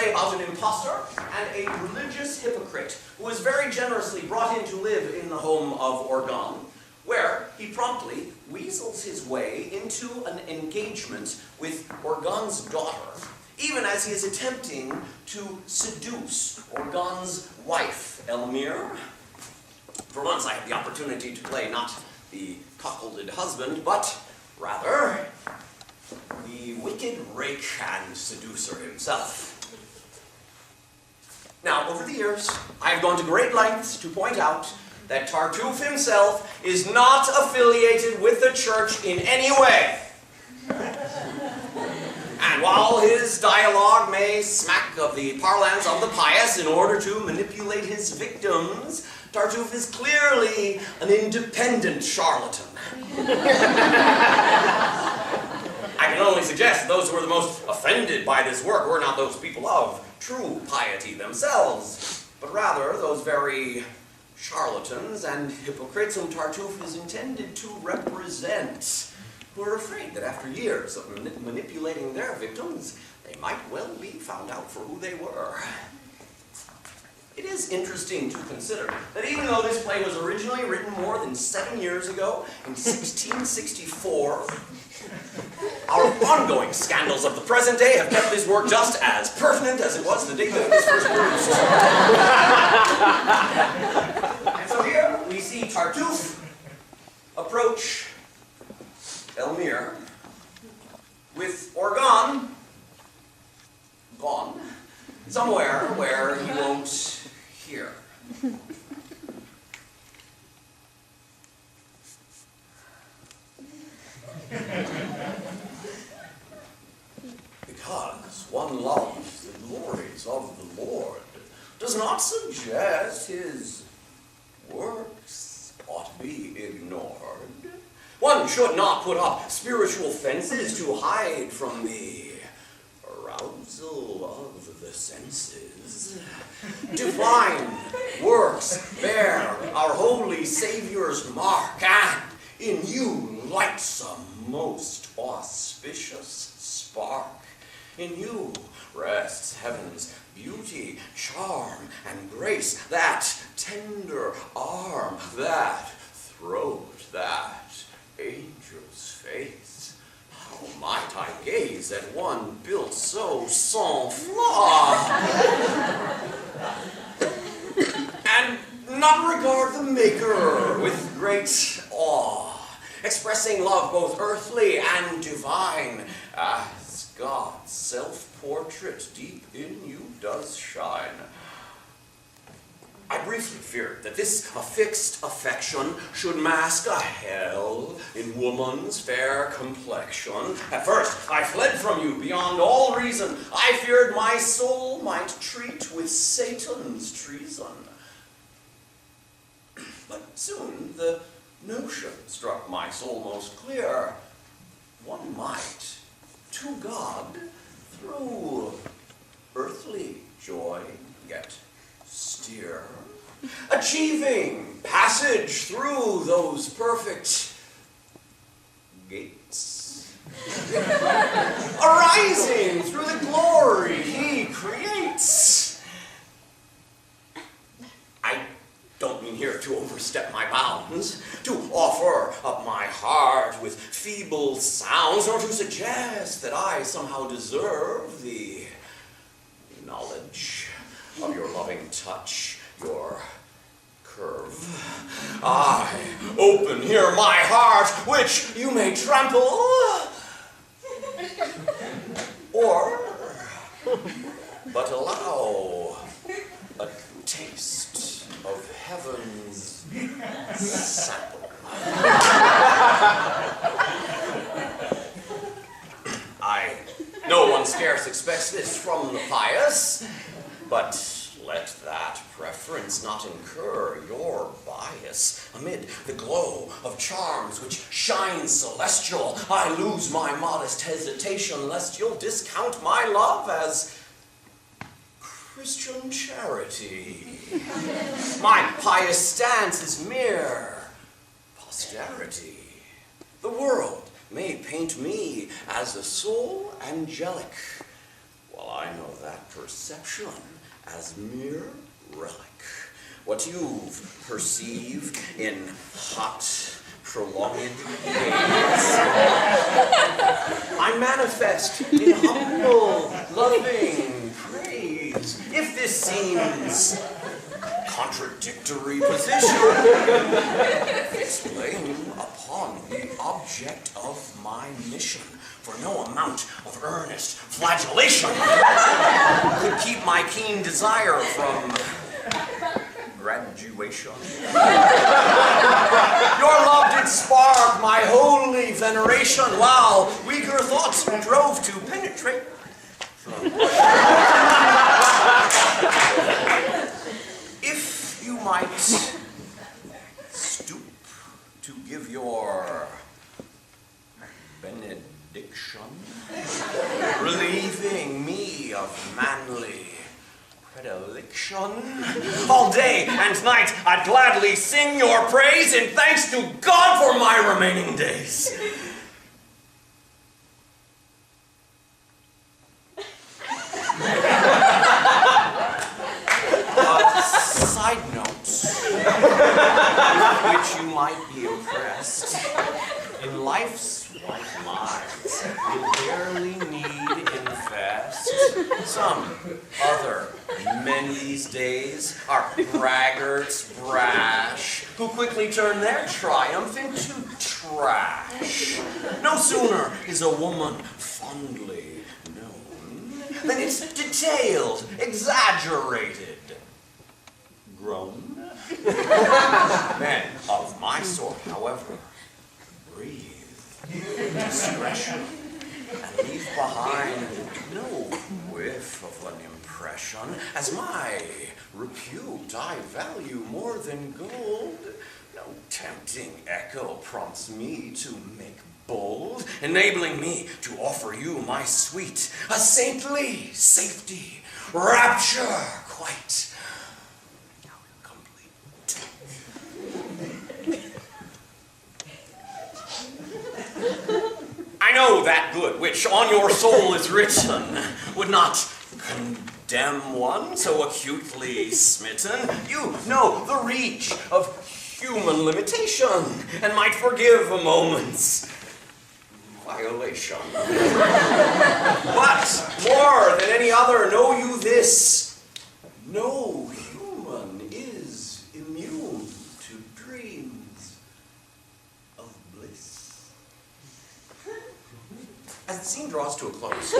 play about an impostor and a religious hypocrite who is very generously brought in to live in the home of Orgon, where he promptly weasels his way into an engagement with Orgon's daughter, even as he is attempting to seduce Orgon's wife, Elmire. For once, I have the opportunity to play not the cuckolded husband, but rather the wicked rake and seducer himself. Now, over the years, I have gone to great lengths to point out that Tartuffe himself is not affiliated with the church in any way. And while his dialogue may smack of the parlance of the pious in order to manipulate his victims, Tartuffe is clearly an independent charlatan. I can only suggest that those who are the most offended by this work were not those people of true piety themselves, but rather those very charlatans and hypocrites whom Tartuffe is intended to represent, who are afraid that after years of manipulating their victims, they might well be found out for who they were. It is interesting to consider that even though this play was originally written more than 7 years ago, in 1664, our ongoing scandals of the present day have kept this work just as pertinent as it was the day that it was first produced. And so here we see Tartuffe approach Elmire with Orgon gone somewhere where he won't hear. Because one loves the glories of the Lord does not suggest his works ought to be ignored. One should not put up spiritual fences to hide from the arousal of the senses. Divine works bear our holy Savior's mark, and in you lights a most auspicious spark. In you rests heaven's beauty, charm, and grace, that tender arm, that throat, that angel's face. How might I gaze at one built so sans flaw, and not regard the Maker with great awe, expressing love both earthly and divine, as God's self-portrait deep in you does shine. I briefly feared that this affixed affection should mask a hell in woman's fair complexion. At first, I fled from you beyond all reason. I feared my soul might treat with Satan's treason. But soon the notion struck my soul most clear. One might, to God, through earthly joy get steer, achieving passage through those perfect gates, arising through the glory he creates. I don't mean here to overstep my bounds, to offer up my heart with feeble sounds, nor to suggest that I somehow deserve the knowledge of your loving touch, your curve. I open here my heart, which you may trample, or but allow a taste of heaven's sample. No one scarce expects this from the pious, but let that preference not incur your bias. Amid the glow of charms which shine celestial, I lose my modest hesitation lest you'll discount my love as Christian charity. My pious stance is mere posterity. The world may paint me as a soul angelic, while I know that perception as mere relic. What you perceive in hot, prolonged days, I manifest in humble, loving praise. If this seems contradictory position, fix blame upon the object of my mission. For no amount of earnest flagellation could keep my keen desire from graduation. Your love did spark my holy veneration, while weaker thoughts drove to penetrate. If you might stoop to give your benediction, relieving me of manly predilection, all day and night I'd gladly sing your praise in thanks to God for my remaining days. Side note, with which you might be impressed, in life's white lines, you barely need invest. Some other men these days are braggarts brash, who quickly turn their triumph into trash. No sooner is a woman fondly known than it's detailed, exaggerated, grown. Men of my sort, however, breathe discretion and leave behind no whiff of an impression. As my repute I value more than gold, no tempting echo prompts me to make bold, enabling me to offer you my sweet, a saintly safety, rapture quite complete. I know that good which on your soul is written would not condemn one so acutely smitten. You know the reach of human limitation and might forgive a moment's violation. But more than any other, know you this: no human is immune to dreams of bliss. As the scene draws to a close,